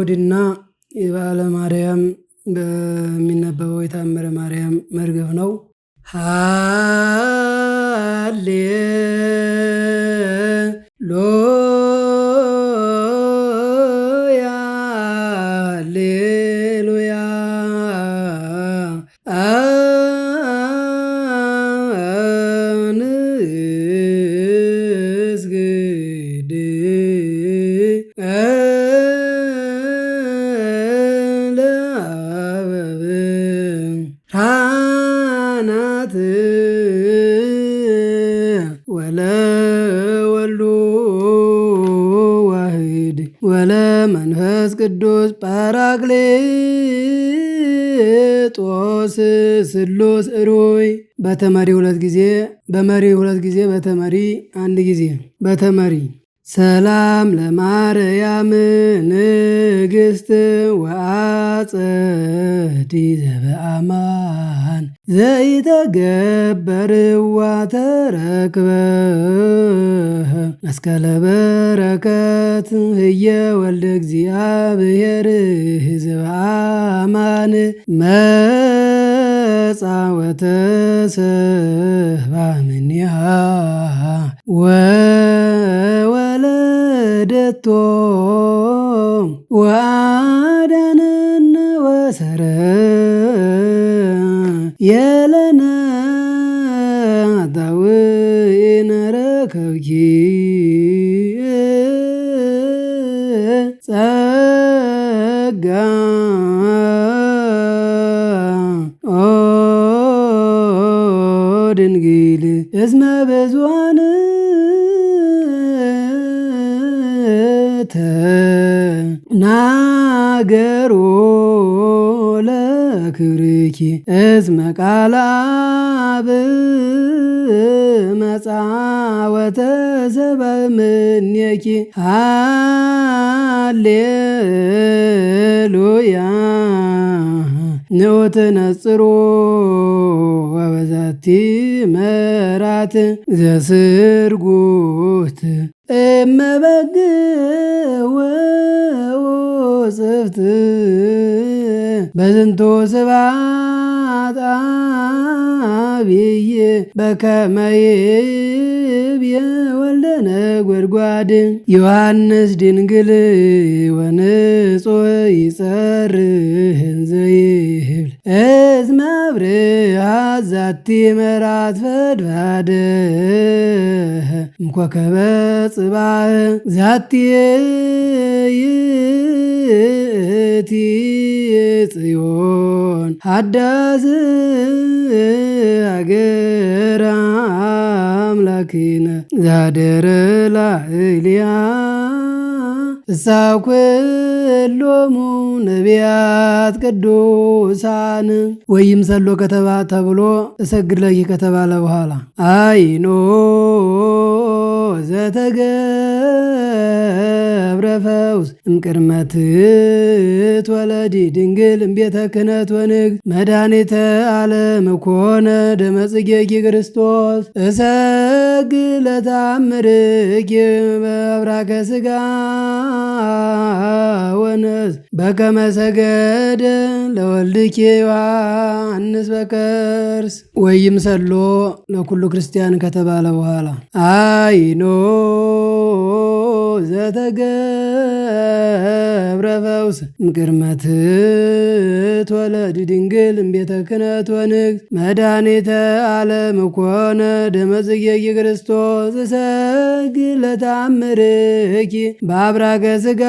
አውድና የበዓለ ማርያም በሚነበበው የታምረ ማርያም መርገፍ ነው። ሃሌሉያ ሃሌሉያ አንስግድ ካህናት ወለወልዱ ዋህድ ወለመንፈስ ቅዱስ ጰራቅሊጦስ ስሉስ ሩይ በተመሪ ሁለት ጊዜ በመሪ ሁለት ጊዜ በተመሪ አንድ ጊዜ በተመሪ ሰላም ለማርያም ንግሥት ወአጸዲ ዘበአማን ዘይተገበርዋ ተረክበ መስቀለ በረከት ህየ ወልደ እግዚአብሔር ዘበአማን መጻ ወተሰብአ እምኔሃ ወለደቶ ወአዳነነ ወሰረ የለነ ዳዊነ ረከብኪ ጸጋ ድንግል እስመ ብዙኃን ተናገሮ ለክብርኪ እስመ ቃለ አብ መጻ ወተሰብአ እምኔኪ ሃሌሉያ ንዑትነጽሮ ወበዛቲ መራት ዘስርጉት እመበግ ወውፅፍት በዝንቶ ስብሐት አብይ በከመ ይቤ ወልደ ነጎድጓድ ዮሐንስ ድንግል ወንጹሕ ይጸርህ እንዘ ይብል እስመ አብርሃት ዛቲ መራት ፈድፋደ እምኮከበ ጽባህ ዛቲ ይእቲ ጽዮን ሃዳስ አገረ አምላክነ ዛደረ ላዕልያ እሳኩሎሙ ነቢያት ቅዱሳን ወይምሰሎ ከተባ ተብሎ እሰግድ ለኪ ከተባለ በኋላ አይኖ ዘተገብረ ፈውስ እምቅድመ ትትወለድ ድንግል እምቤተ ክህነት ወንግሥት መድኃኒተ ዓለም ኮነ ደመ ጽጌኪ ክርስቶስ እሰግድ ለተአምርኪ በአብራከ ሥጋ ወነፍስ በከመ ሰገደ ለወልድኪ ዮሐንስ በከርስ ወይምሰሎ ለኩሉ ክርስቲያን ከተባለ በኋላ አይኖ ዘተገብረ ፈውስ እምቅድመ ትትወለድ ድንግል እምቤተ ክህነት ወንግሥት መድኃኒተ ዓለም ኮነ ደመ ጽጌኪ ክርስቶስ እሰግድ ለተአምርኪ በአብራከ ሥጋ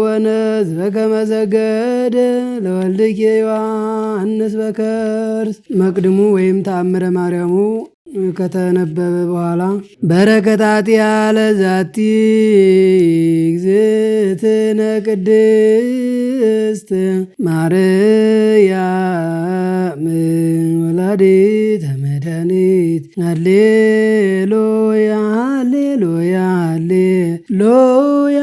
ወነፍስ በከመ ሰገደ ለወልድኪ ዮሐንስ በከርስ መቅድሙ ወይም ተአምረ ማርያሙ ከተነበበ በኋላ በረከታት ያለ ዛቲ እግዝእትነ ቅድስት ማርያም ወላዲተ መድኃኒት ሃሌሉያ ሃሌሉያ ሃሌሉያ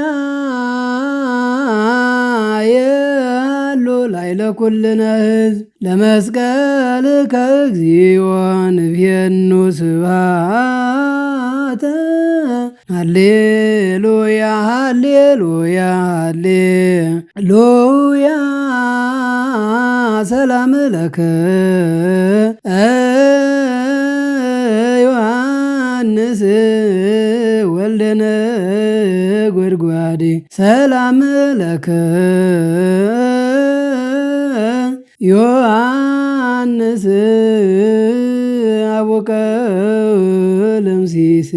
የሎ ላዕለ ኩልነ ሕዝብ ለመስቀልከ እግዚኦ ንቤኑ ስብሐተ ሃሌሉያ ሃሌሉያ ሃሌሉያ ሰላም ለከ ዮሐንስ ወልደነ ጎድጓዴ ሰላም ለከ ዮሐንስ አቦቀ ለምሲስ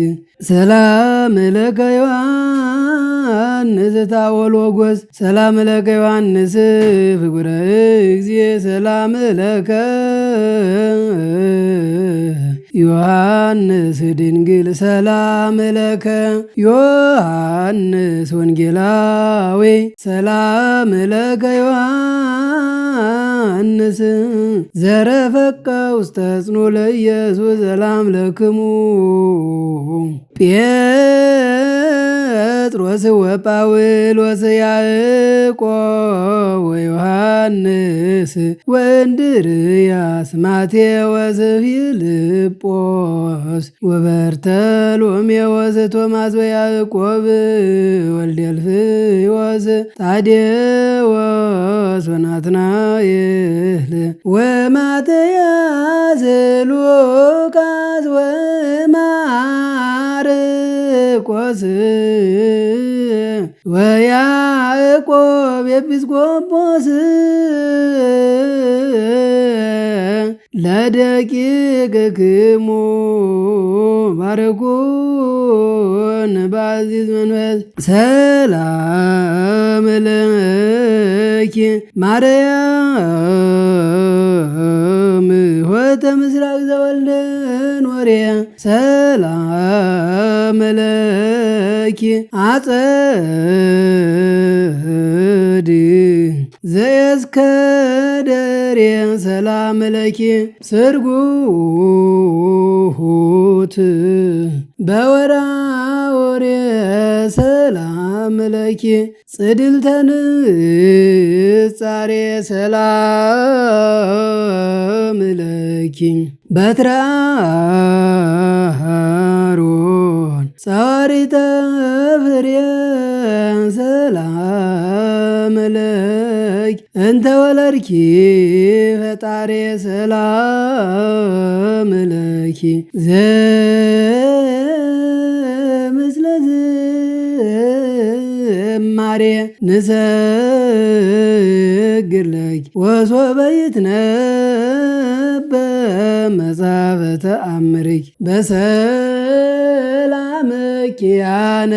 ሰላም ለከ ዮሐንስ ታወሎጎስ ሰላም ለከ ዮሐንስ ፍቁረ እግዚእ ሰላም ለከ ዮሐንስ ድንግል ሰላም ለከ ዮሐንስ ወንጌላዊ ሰላም ለከ ዮሐንስ ዘረፈቀ ውስተ ጽኑ ለኢየሱስ ሰላም ለክሙ ጴጥሮስ ወጳውሎስ ያዕቆብ ወዮሐንስ ወእንድርያስ ማቴዎስ ፊልጶስ ወበርተሎሜዎስ ቶማስ ወያዕቆብ ወልደ አልፍዮስ ታዴዎስ ወናትናኤል ወማትያስ ሉቃስ ወማርቆስ ወያዕቆብ ኤጲስቆጶስ ለደቂቅክሙ ባርኩን በአዚዝ መንፈስ ሰላም ለኪ ማርያም ሆተ ምስራቅ ዘወልደን ወሬ ሰላም ለኪ አጸድ ዘእስከደሬ ሰላም ለኪ ስርጉት በወራወሬ ሰላም ለኪ ጽድልተን ጻሬ ሰላም ለኪ በትራሮን ጸዋሪተ ፍሬ ሰላም ለኪ እንተ ወለድኪ ፈጣሬ ሰላም ለኪ ዘምስለ ዝማሬ ንሰግድ ለኪ ወሶበ ይትነበብ መጽሐፈ ተአምርኪ በሰላምኪ ያነ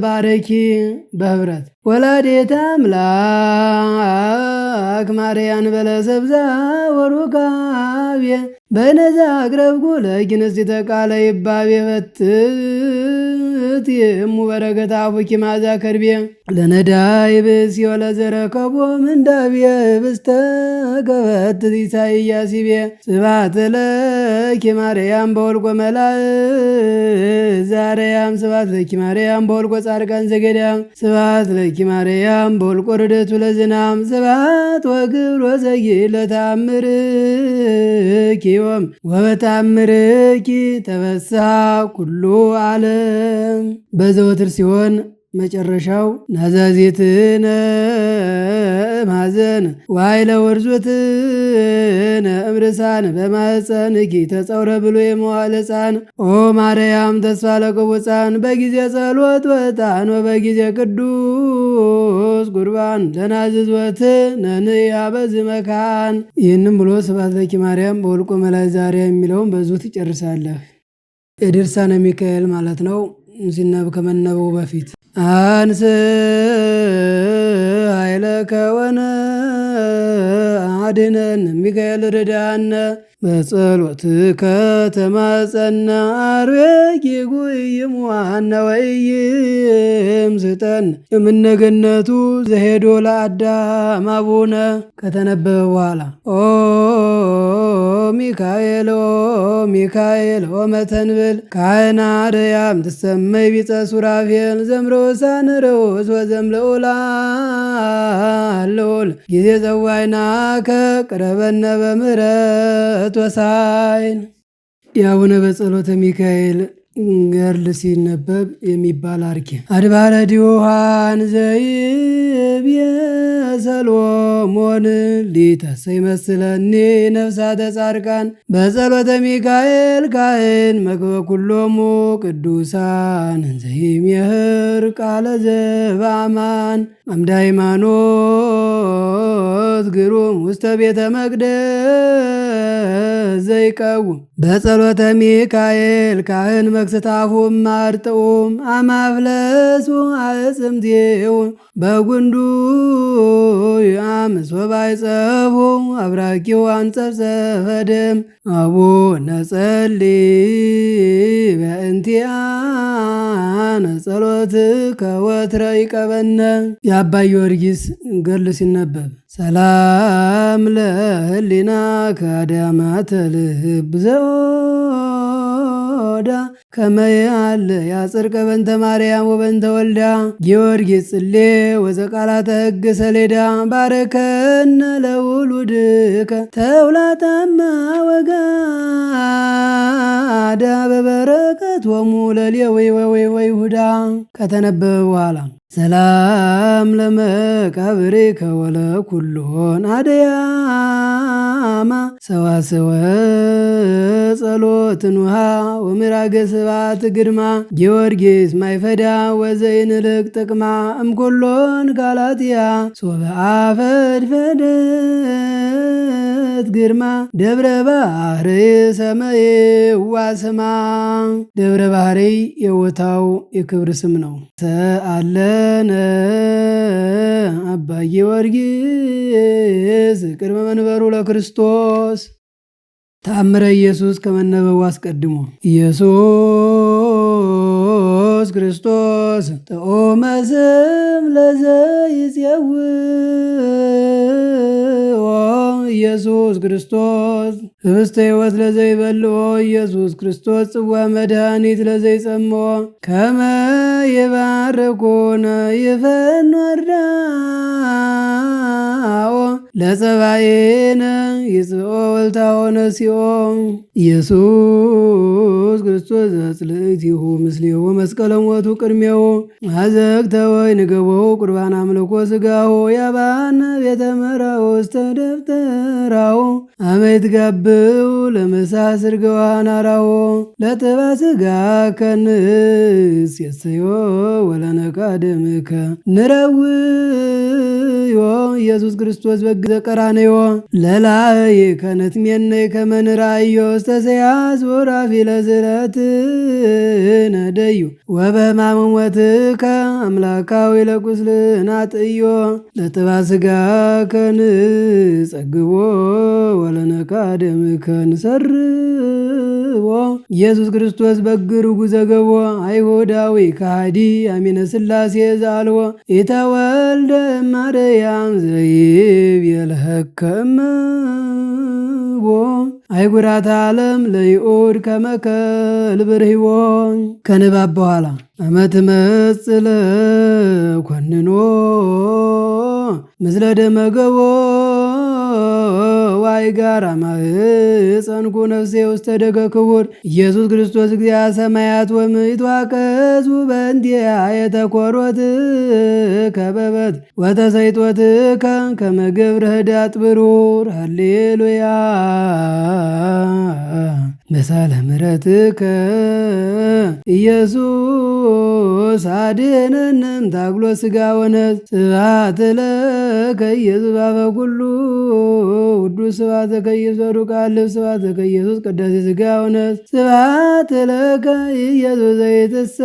ባረኪ በህብረት ወላዲተ አምላክ ማርያን በለሰብዛ ወሩካቤ በነዛ አቅረብኩ ለኪንስቲተ ቃለ ይባቤ ፈትት የሙ በረከት አፉኪ ማዛ ከርቤ ለነዳይ ብእሲ ወለዘረከቦ ምንዳቤ ብስተ ገበት ኢሳይያስ ይቤ ስብሐት ለኪ ማርያም በወልቆ መላእክት ዛረያም ስብሐት ለኪ ማርያም በወልቆ ጻድቃን ዘገዳም ስብሐት ለኪ ማርያም በወልቆ ርደቱ ለዝናም ስብሐት ወክብር ወዘጊዕ ለተአምርኪ ወበተአምርኪ ተፈስሐ ኩሉ ዓለም በዘወትር ሲሆን መጨረሻው ናዛዜትነ ማዘን ዋይለ ወርዞትነ እምርሳን በማፀንኪ ተጸውረ ብሎ የመዋዕለ ሕፃን ኦ ማርያም ተስፋ ለቅቡፃን በጊዜ ጸሎት ወጣን ወበጊዜ ቅዱስ ቁርባን ለናዝዝወት ነንያ በዚህ መካን። ይህንም ብሎ ስብሐት ለኪ ማርያም በወልቆ መላእክት ዛሪያ የሚለውን በዙ ትጨርሳለህ። የድርሳነ ሚካኤል ማለት ነው። ሲነበብ ከመነበቡ በፊት አንስ ኃይለከ ወነአድኅነነ ሚካኤል ርዳነ በጸሎትከ ተማጸነ አርዌ ጊጉይሙአነ ወኢይምስጠነ እምነገነቱ ዘሄዶ ለአዳም አቡነ ከተነበበ በኋላ ኦ ሚካኤል ኦ ሚካኤል ኦ መተንብል ካህና አርያም ትሰመይ ቢጸ ሱራፌል ዘምሮሳን ርዑስ ወዘምልዑላ ልዑል ጊዜ ጸዋዕናከ ቅረበነ በምህረት ወሳይን። የአቡነ በጸሎተ ሚካኤል ገርል ሲነበብ የሚባል አርኬ አድባረ ዲዮሃን ዘይብ የሰሎሞን ሊተሰይ መስለኒ ነፍሳተ ጻድቃን በጸሎተ ሚካኤል ካህን መክበ ኩሎሙ ቅዱሳን ዘይሜህር ቃለ ዘበአማን አምደ ሃይማኖት ግሩም ውስተ ቤተ መቅደስ ዘይቀውም በጸሎተ ሚካኤል ካህን መክስታፉም ማርጥኡም አማፍለሱ አጽምቴው በጉንዱ ያምስ ወባይጸፉ አብራኪው አንጸፍጸፈ ደም አቡነ ጸሊ በእንቲአነ ጸሎትከ ወትረ ይቀበነ። የአባ ጊዮርጊስ ገድል ሲነበብ ሰላም ለህሊና ከአዳማተ ልብ ዘወዳ ከመያለ ያጽርቀ በንተ ማርያም ወበንተ ወልዳ ጊዮርጊስ ጽሌ ወዘቃላተ ሕግ ሰሌዳ ባረከነ ለውሉድከ ተውላጠማ ወጋዳ በበረከት ወሙ ለሌዊ ወይሁዳ ከተነበበ በኋላ ሰላም ለመቃብሬ ከወለ ኩሎን አደያማ ሰዋሰወ ጸሎትን ውሃ ወምራገ ስባት ግርማ ጊዮርጊስ ማይፈዳ ወዘይንልቅ ጥቅማ እምኮሎን ጋላትያ ሶበ አፈድፈደት ግርማ ደብረ ባህር ሰመይ ዋስማ ደብረ ባህር የቦታው የክብር ስም ነው። ሰአለነ አባ ጊዮርጊስ ቅድመ መንበሩ ለክርስቶስ ተአምረ ኢየሱስ ከመነበቡ አስቀድሞ ኢየሱስ ክርስቶስ ጥዑመ ስም ለዘይጼውዖ ኢየሱስ ክርስቶስ ህብስተ ሕይወት ለዘይበልዖ ኢየሱስ ክርስቶስ ጽዋ መድኃኒት ለዘይጸምዖ ከመ ይባርኩነ ይፈኑ አርዳኦ ለጸባኤነ ይጽኦ ወልታሆነ ሲኦም ኢየሱስ ክርስቶስ ዘጽልእቲሁ ምስሌሁ መስቀለ ሞቱ ቅድሜሁ አዘግተ ወይን ገቦሁ ቁርባን አምልኮ ስጋሁ ያባነ ቤተ መራው ውስተ ደብተራው አመት ጋብው ለመሳስር ገዋን አራው ለጥባ ስጋ ከንስ የሰዮ ወለነቃ ደምከ ንረውዮ ኢየሱስ ክርስቶስ በግዘ ቀራንዮ ለላይ ከነትሜነ ከመንራዮ ስተሰያዝ ወራፊ ለዝረት ነደዩ ወበሕማመ ሞትከ አምላካዊ ለቁስልና ጥዮ ለጥባ ስጋ ከንጸግቦ ወለነቃ ደምከ ንሰርቦ ኢየሱስ ክርስቶስ በግርጉ ዘገቦ አይሁዳዊ ከሃዲ አሚነ ሥላሴ ዛልዎ ኢተወልደ ማርያም ዘይብ የልህከምቦ አይጉራት ዓለም ለይኡድ ከመከል ብርሂቦ ከንባብ በኋላ አመት መጽለ ኮንኖ ምስለ ደመገቦ ዋይ ጋር ማህፀንኩ ነፍሴ ውስተ ደገ ክቡር ኢየሱስ ክርስቶስ እግዚአ ሰማያት ወምይትዋቀሱ በእንቲአ የተኮሮት ከበበት ወተሰይጦት ከመገብረ ህዳጥ ብሩር ሃሌሉያ መሳለ ምሕረትከ ኢየሱስ አድኅነንም ታግሎ ሥጋ ወነፍስ ስብሐት ለከ ኢየሱስ አበ ኩሉ ቅዱስ ስብሐት ለከ ኢየሱስ ሩቃል ልብስ ስብሐት ለከ ኢየሱስ ቅዳሴ ሥጋ ወነፍስ ስብሐት ለከ ኢየሱስ ዘይትሰዓር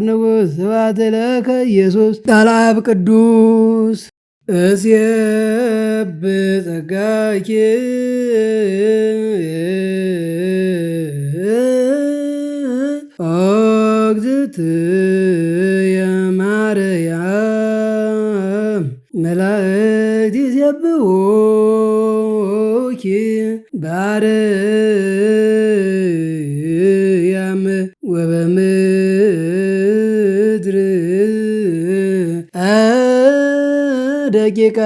ንጉሥ ስብሐት ለከ ኢየሱስ ቃለ አብ ቅዱስ እስየብ ጸጋኪ እግዝእትየ ማርያም መላእክት ይሴብሑኪ በአርያም ወበምድር ደቂቃ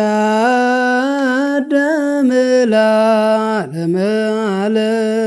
አዳም ለዓለመ ዓለም